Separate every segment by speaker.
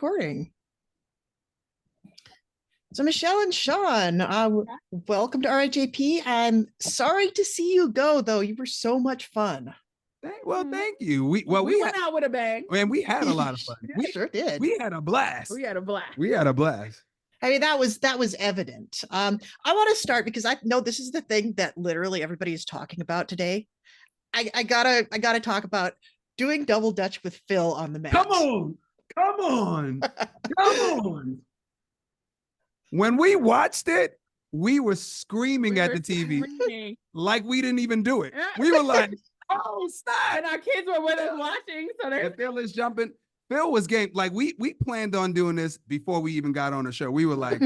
Speaker 1: recording. So Michelle and Sean, welcome to RHAP. I'm sorry to see you go, though. You were so much fun.
Speaker 2: Thank you. We
Speaker 3: went out with a bang.
Speaker 2: Man, we had a lot of fun.
Speaker 1: We sure did.
Speaker 2: We had a blast.
Speaker 3: We had a blast.
Speaker 1: I mean, that was evident. I want to start because I know this is the thing that literally everybody is talking about today. I gotta talk about doing double dutch with Phil on the mat.
Speaker 2: Come on. When we watched it, we were screaming at the TV like we didn't even do it. We were like, "Oh, stop!"
Speaker 3: And our kids were with us watching, so
Speaker 2: and Phil is jumping. Phil was game. Like we planned on doing this before we even got on the show. We were like,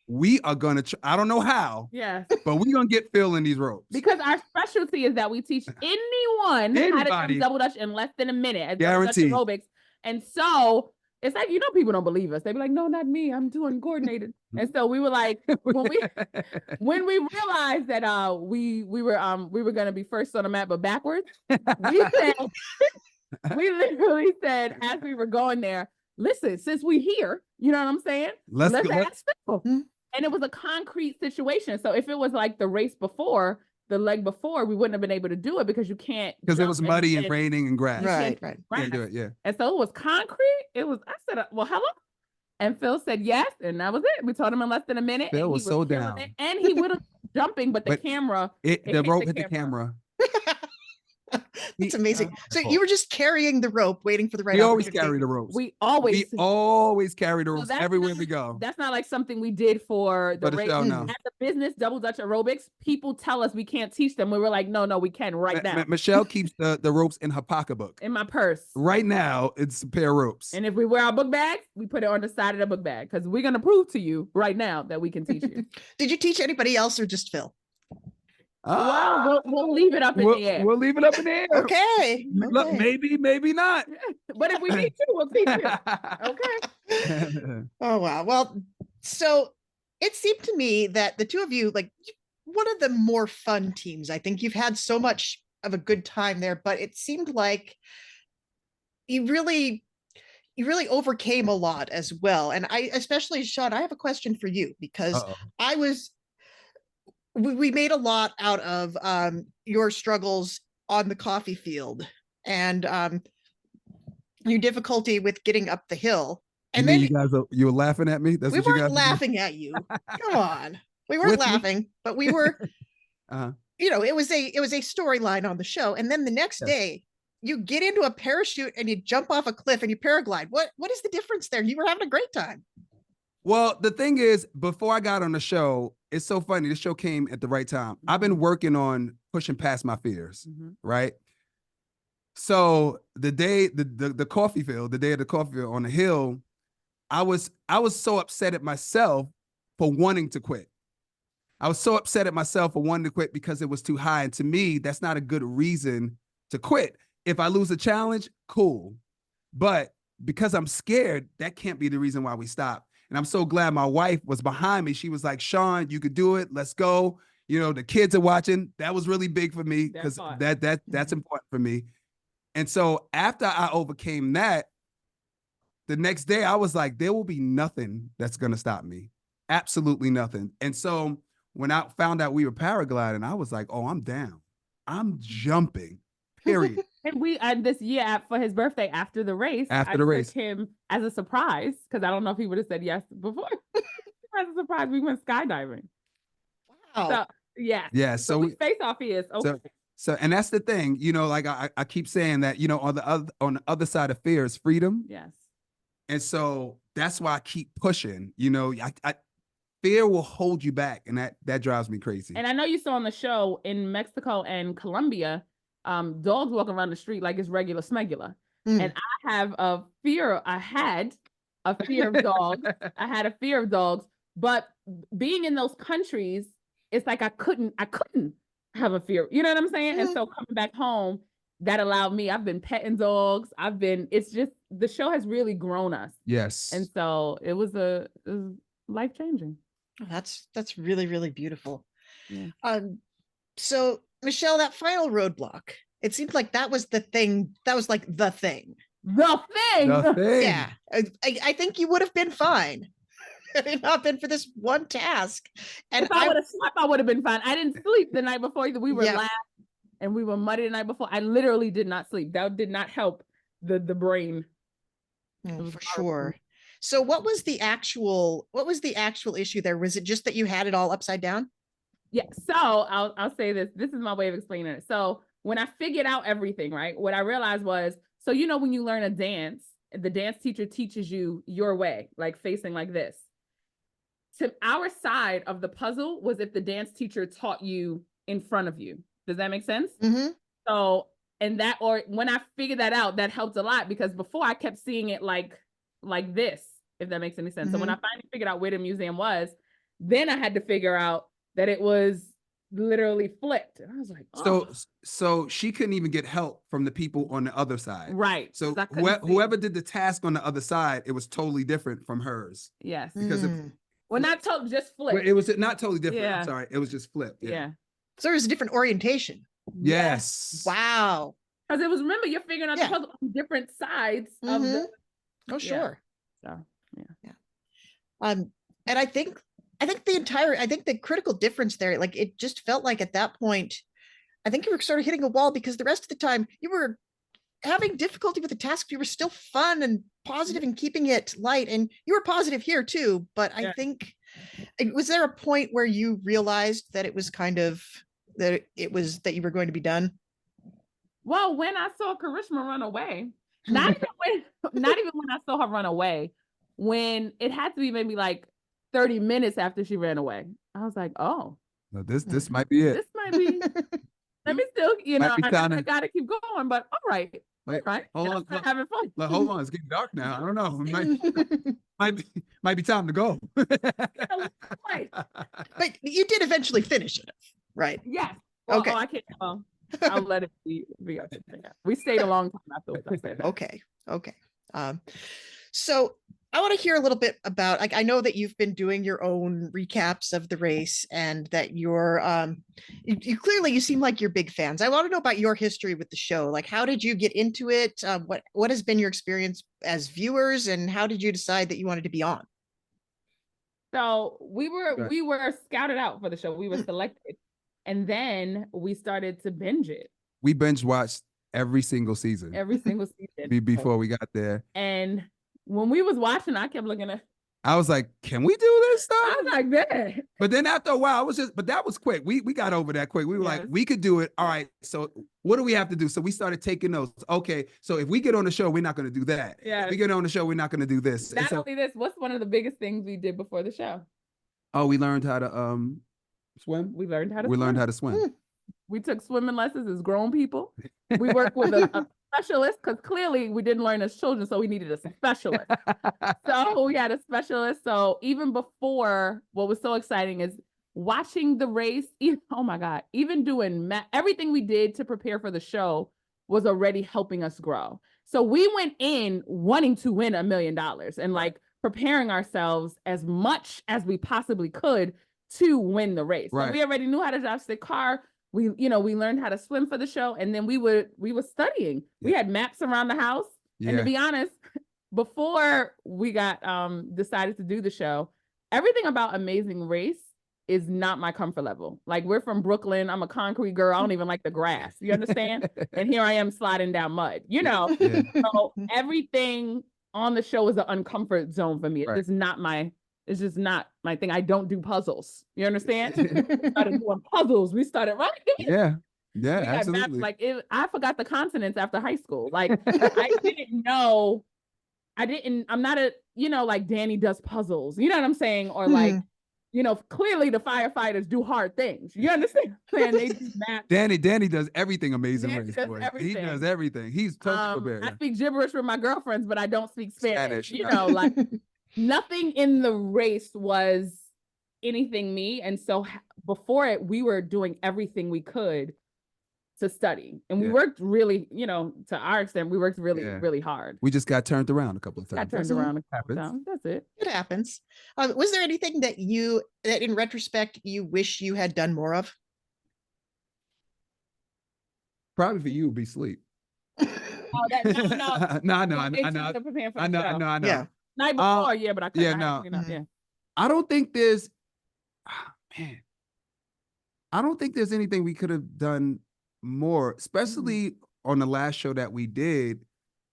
Speaker 2: we are gonna. I don't know how.
Speaker 3: Yes.
Speaker 2: But we're gonna get Phil in these ropes
Speaker 3: because our specialty is that we teach anybody how to do double dutch in less than a minute.
Speaker 2: Guaranteed.
Speaker 3: Aerobics, and so it's like people don't believe us. They be like, "No, not me. I'm doing coordinated." And so we were like, when we realized that we were gonna be first on the mat but backwards, we said. We literally said as we were going there, listen, since we here, you know what I'm saying? Let's ask Phil. And it was a concrete situation. So if it was like the race before, the leg before, we wouldn't have been able to do it because you can't.
Speaker 2: Because it was muddy and raining and grass.
Speaker 1: Right.
Speaker 2: Can't do it, yeah.
Speaker 3: And so it was concrete. I said, well, hello. And Phil said yes. And that was it. We told him in less than a minute.
Speaker 2: Phil was so down.
Speaker 3: And he would have jumping, but the camera.
Speaker 2: The rope hit the camera.
Speaker 1: It's amazing. So you were just carrying the rope, waiting for the right.
Speaker 2: We always carry the ropes.
Speaker 3: We always
Speaker 2: carry the ropes everywhere we go.
Speaker 3: That's not like something we did for the race. As a business, double dutch aerobics, people tell us we can't teach them. We were like, no, we can right now.
Speaker 2: Michelle keeps the ropes in her pocketbook.
Speaker 3: In my purse.
Speaker 2: Right now, it's a pair of ropes.
Speaker 3: And if we wear our book bags, we put it on the side of the book bag because we're gonna prove to you right now that we can teach you.
Speaker 1: Did you teach anybody else or just Phil?
Speaker 3: Well, we'll leave it up in the air.
Speaker 2: We'll leave it up in the air.
Speaker 1: Okay.
Speaker 2: Look, maybe not.
Speaker 3: But if we need to, we'll teach you. Okay.
Speaker 1: Oh, wow. Well, so it seemed to me that the two of you, like one of the more fun teams. I think you've had so much of a good time there, but it seemed like you really overcame a lot as well. And especially Sean, I have a question for you because we made a lot out of your struggles on the coffee field and your difficulty with getting up the hill. And then
Speaker 2: you were laughing at me.
Speaker 1: We weren't laughing at you. Come on, we weren't laughing, but we were. It was a storyline on the show, and then the next day you get into a parachute and you jump off a cliff and you paraglide. What is the difference there? You were having a great time.
Speaker 2: Well, the thing is, before I got on the show, it's so funny. The show came at the right time. I've been working on pushing past my fears, right? So the day the coffee field, the day of the coffee field on the hill, I was so upset at myself for wanting to quit. I was so upset at myself for wanting to quit because it was too high. And to me, that's not a good reason to quit. If I lose a challenge, cool. But because I'm scared, that can't be the reason why we stop. And I'm so glad my wife was behind me. She was like, Sean, you could do it. Let's go. The kids are watching. That was really big for me because that's important for me. And so after I overcame that, the next day I was like, there will be nothing that's going to stop me. Absolutely nothing. And so when I found out we were paragliding, I was like, oh, I'm down. I'm jumping, period.
Speaker 3: And this year for his birthday after the race, I took him as a surprise because I don't know if he would have said yes before. As a surprise, we went skydiving.
Speaker 1: Wow.
Speaker 3: So
Speaker 2: yeah. So
Speaker 3: we face off is okay.
Speaker 2: So and that's the thing, like I keep saying that, on the other side of fear is freedom.
Speaker 3: Yes.
Speaker 2: And so that's why I keep pushing. Fear will hold you back, and that drives me crazy.
Speaker 3: And I know you saw on the show in Mexico and Colombia. Dogs walk around the street like it's regular smegular. And I had a fear of dogs. I had a fear of dogs, but being in those countries, it's like I couldn't have a fear. You know what I'm saying? And so coming back home, that allowed me. I've been petting dogs. It's just the show has really grown us.
Speaker 2: Yes.
Speaker 3: And so it was life-changing.
Speaker 1: That's really, really beautiful.
Speaker 3: Yeah.
Speaker 1: So Michelle, that final roadblock, it seemed like that was the thing. That was like the thing.
Speaker 3: The thing.
Speaker 2: The thing.
Speaker 1: Yeah, I think you would have been fine had it not been for this one task. And
Speaker 3: If I would have slept, I would have been fine. I didn't sleep the night before either. We were
Speaker 1: Yeah.
Speaker 3: loud and we were muddy the night before. I literally did not sleep. That did not help the brain.
Speaker 1: Oh,
Speaker 3: was
Speaker 1: for
Speaker 3: horrible.
Speaker 1: sure. So what was the actual issue there? Was it just that you had it all upside down?
Speaker 3: Yeah. So I'll say this. This is my way of explaining it. So when I figured out everything, right, what I realized was, so you know, when you learn a dance, the dance teacher teaches you your way, like facing like this. To our side of the puzzle was if the dance teacher taught you in front of you. Does that make sense?
Speaker 1: Mm-hmm.
Speaker 3: So, or when I figured that out, that helped a lot, because before I kept seeing it like this, if that makes any sense.
Speaker 1: Mm-hmm.
Speaker 3: So when I finally figured out where the museum was, then I had to figure out that it was literally flipped. And I was like, oh.
Speaker 2: So she couldn't even get help from the people on the other side.
Speaker 3: Right.
Speaker 2: So whoever did the task on the other side, it was totally different from hers.
Speaker 3: Yes.
Speaker 2: Because
Speaker 3: well, not just flipped.
Speaker 2: It was not totally different.
Speaker 3: Yeah.
Speaker 2: I'm sorry. It was just flipped.
Speaker 3: Yeah.
Speaker 1: So there was a different orientation.
Speaker 2: Yes.
Speaker 1: Wow.
Speaker 3: Because it was, remember, you're figuring out the puzzle on different sides of the.
Speaker 1: Oh, sure.
Speaker 3: So
Speaker 1: yeah. And I think the critical difference there, like, it just felt like at that point, I think you were sort of hitting a wall, because the rest of the time you were having difficulty with the task. You were still fun and positive and keeping it light, and you were positive here too. But I think, was there a point where you realized that it was kind of that you were going to be done?
Speaker 3: Well, when I saw Karishma run away, not even when I saw her run away, when it had to be maybe like 30 minutes after she ran away, I was like, oh,
Speaker 2: no, this might be it.
Speaker 3: This might be. Let me still, I gotta keep going, but all right.
Speaker 2: Wait,
Speaker 3: right.
Speaker 2: Hold on.
Speaker 3: Having fun.
Speaker 2: Like, hold on, it's getting dark now. I don't know. Might be time to go.
Speaker 3: Right.
Speaker 1: But you did eventually finish it, right?
Speaker 3: Yes. Well,
Speaker 1: okay.
Speaker 3: I can't. I'll let it be. We stayed a long time afterwards.
Speaker 1: Okay. So I want to hear a little bit about, like, I know that you've been doing your own recaps of the race, and that you're you clearly, you seem like you're big fans. I want to know about your history with the show. Like, how did you get into it? What has been your experience as viewers, and how did you decide that you wanted to be on?
Speaker 3: So we were scouted out for the show. We were selected, and then we started to binge it.
Speaker 2: We binge watched every single season. Before we got there.
Speaker 3: And when we was watching, I kept looking at.
Speaker 2: I was like, "Can we do this stuff?"
Speaker 3: I was like, "That."
Speaker 2: But then after a while, but that was quick. We got over that quick. We were like, "We could do it." All right. So what do we have to do? So we started taking notes. Okay. So if we get on the show, we're not going to do that.
Speaker 3: Yeah.
Speaker 2: If we get on the show, we're not going to do this.
Speaker 3: Not only this, what's one of the biggest things we did before the show?
Speaker 2: Oh, we learned how to swim.
Speaker 3: We learned how to
Speaker 2: swim.
Speaker 3: We took swimming lessons as grown people. We worked with a specialist, because clearly we didn't learn as children, so we needed a specialist. So we had a specialist. So even before, what was so exciting is watching the race. Oh my God, even doing everything we did to prepare for the show was already helping us grow. So we went in wanting to win $1 million and like preparing ourselves as much as we possibly could to win the race.
Speaker 2: Right.
Speaker 3: So we already knew how to drive the car. We learned how to swim for the show, and then we were studying. We had maps around the house. And to be honest, before we got decided to do the show, everything about Amazing Race is not my comfort level. Like, we're from Brooklyn. I'm a concrete girl. I don't even like the grass. You understand? And here I am sliding down mud, So everything on the show is an uncomfort zone for me. It's just not my thing. I don't do puzzles. You understand? We started doing puzzles. We started
Speaker 2: Yeah, absolutely.
Speaker 3: Like, I forgot the consonants after high school. Like, I didn't know. I'm not a, like Danny does puzzles. You know what I'm saying? Or like, clearly the firefighters do hard things. You understand? And they do math.
Speaker 2: Danny does everything Amazing Race. He does everything. He's totally
Speaker 3: I speak gibberish with my girlfriends, but I don't speak Spanish. Like. Nothing in the race was anything me. And so before it, we were doing everything we could to study. And we worked really, to our extent, we worked really, really hard.
Speaker 2: We just got turned around a couple of times.
Speaker 3: That's it.
Speaker 1: It happens. Was there anything that in retrospect, you wish you had done more of?
Speaker 2: Probably for you would be sleep.
Speaker 3: Oh, that no,
Speaker 2: No, I
Speaker 3: no.
Speaker 2: know.
Speaker 3: They took to prepare for the show.
Speaker 2: I know.
Speaker 1: Yeah.
Speaker 3: Night before, yeah, but I couldn't.
Speaker 2: yeah,
Speaker 3: I
Speaker 2: no.
Speaker 3: had, you know, yeah.
Speaker 2: I don't think there's, man, I don't think there's anything we could have done more, especially on the last show that we did.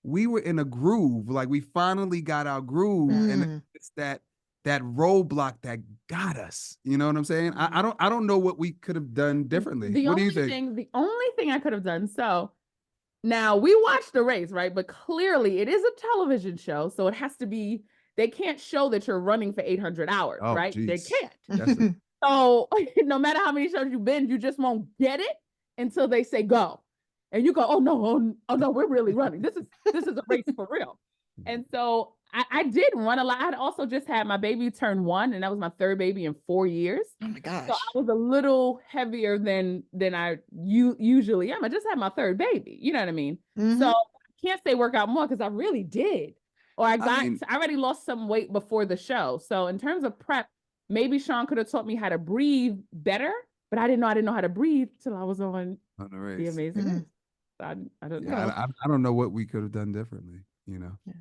Speaker 2: We were in a groove, like we finally got our groove, and it's that roadblock that got us. You know what I'm saying? I don't know what we could have done differently. What do you think?
Speaker 3: The only thing I could have done. So now we watched the race, right? But clearly it is a television show, so it has to be. They can't show that you're running for 800 hours, right? They can't. So no matter how many shows you've been, you just won't get it until they say go. And you go, oh no, we're really running. This is a race for real. And so I did run a lot. I also just had my baby turn 1, and that was my 3rd baby in 4 years.
Speaker 1: Oh my gosh.
Speaker 3: So I was a little heavier than I usually am. I just had my 3rd baby. You know what I mean? So I can't say work out more because I really did. Or I already lost some weight before the show. So in terms of prep, maybe Sean could have taught me how to breathe better, but I didn't know how to breathe till I was on
Speaker 2: the race.
Speaker 3: The Amazing Race. I don't know.
Speaker 2: I don't know what we could have done differently, you know.
Speaker 1: Yeah,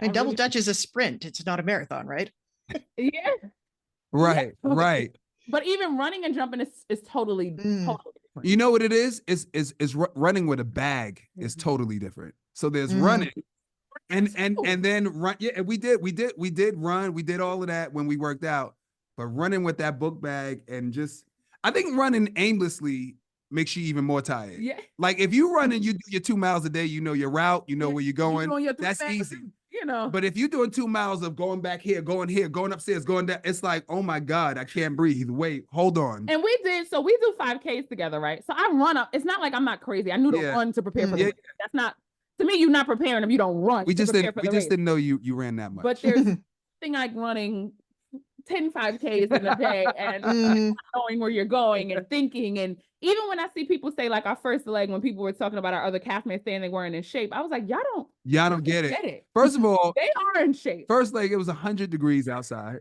Speaker 1: and Double Dutch is a sprint. It's not a marathon, right?
Speaker 3: Yeah.
Speaker 2: Right, right.
Speaker 3: But even running and jumping is totally different.
Speaker 2: You know what it is? Is running with a bag is totally different. So there's running. And then run. Yeah, we did run. We did all of that when we worked out. But running with that book bag and I think running aimlessly makes you even more tired.
Speaker 3: Yeah.
Speaker 2: Like if you run and you do your 2 miles a day, you know your route, you know where you're going. That's easy.
Speaker 3: You know.
Speaker 2: But if you're doing 2 miles of going back here, going upstairs, going down, it's like, oh my God, I can't breathe. Wait, hold on.
Speaker 3: And we do 5Ks together, right? So I run up. It's not like I'm not crazy. I knew to run to prepare for the race. That's not, to me, you're not preparing if you don't run. We just
Speaker 2: didn't know you ran that much.
Speaker 3: But there's thing like running 10 5Ks in a day and knowing where you're going and thinking. And even when I see people say like our first leg, when people were talking about our other castmates saying they weren't in shape, I was like, y'all don't
Speaker 2: get it. First of all,
Speaker 3: they are in shape.
Speaker 2: First leg, it was 100 degrees outside.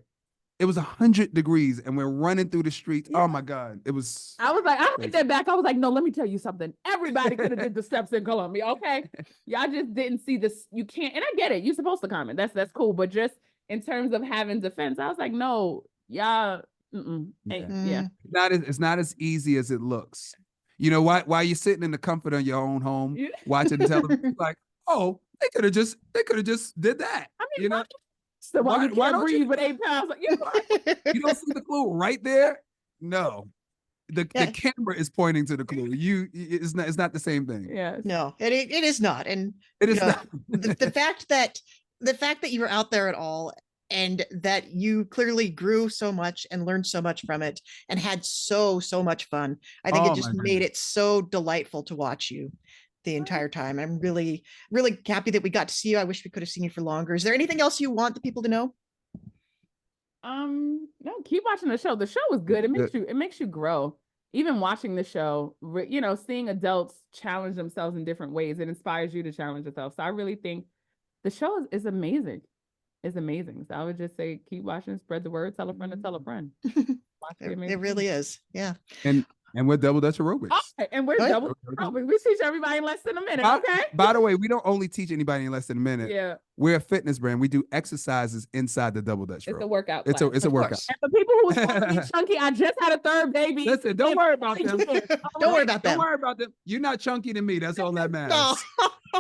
Speaker 2: It was 100 degrees and we're running through the streets. Yeah. Oh my God. I was like, I take that back. I was like, no, let me tell you something. Everybody could have did the steps in Columbia. Okay. Y'all just didn't see this. You can't, and I get it. You're supposed to comment. That's cool. But just in terms of having defense, I was like, no, y'all. It's not as easy as it looks. You know, while you're sitting in the comfort of your own home, watching television, like, oh, they could have just did that. I mean, you know.
Speaker 3: So why don't breathe with 8 pounds? Like,
Speaker 2: you don't see the clue right there? No. The camera is pointing to the clue. It's not the same thing.
Speaker 3: Yeah.
Speaker 1: No, it is not. And
Speaker 2: it is not.
Speaker 1: the fact that you were out there at all and that you clearly grew so much and learned so much from it and had so much fun. I think it just made it so delightful to watch you the entire time. I'm really, really happy that we got to see you. I wish we could have seen you for longer. Is there anything else you want the people to know?
Speaker 3: No, keep watching the show. The show is good. It makes you grow. Even watching the show, you know, seeing adults challenge themselves in different ways, it inspires you to challenge yourself. So I really think the show is amazing. It's amazing. So I would just say, keep watching, spread the word, tell a friend to tell a friend.
Speaker 1: It really is. Yeah.
Speaker 2: And we're Double Dutch aerobics.
Speaker 3: Okay, and we're double aerobics. We teach everybody in less than a minute, okay?
Speaker 2: By the way, we don't only teach anybody in less than a minute.
Speaker 3: Yeah.
Speaker 2: We're a fitness brand. We do exercises inside the Double Dutch rope.
Speaker 3: It's a workout.
Speaker 2: It's a workout.
Speaker 3: And for people who want to be chunky, I just had a 3rd baby.
Speaker 2: Listen, don't worry about them.
Speaker 1: Don't worry about them.
Speaker 2: Don't worry about them. You're not chunky to me. That's all that matters.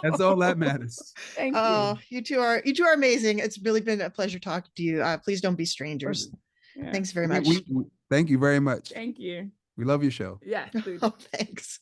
Speaker 2: That's all that matters.
Speaker 3: Thank you.
Speaker 1: You two are amazing. It's really been a pleasure talking to you. Please don't be strangers. Yeah. Thanks very much.
Speaker 2: Thank you very much.
Speaker 3: Thank you.
Speaker 2: We love your show.
Speaker 3: Yeah.
Speaker 1: Oh, thanks.